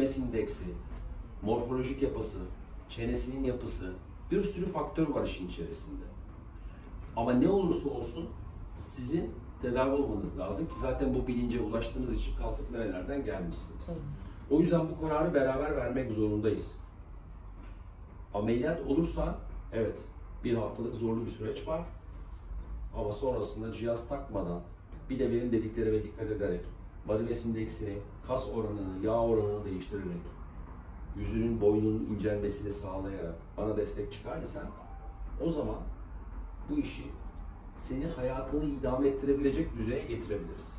mass indeksi, morfolojik yapısı, çenesinin yapısı, bir sürü faktör var işin içerisinde. Ama ne olursa olsun sizin tedavi olmanız lazım ki zaten bu bilince ulaştığınız için kalkıp nerelerden gelmişsiniz. O yüzden bu kararı beraber vermek zorundayız. Ameliyat olursa evet bir haftalık zorlu bir süreç var. Ama sonrasında cihaz takmadan bir de benim dediklerime dikkat ederek body mass indeksini, kas oranını, yağ oranını değiştirerek yüzünün boynunun incelmesini sağlayarak bana destek çıkarırsan o zaman bu işi seni hayatını idame ettirebilecek düzeye getirebiliriz.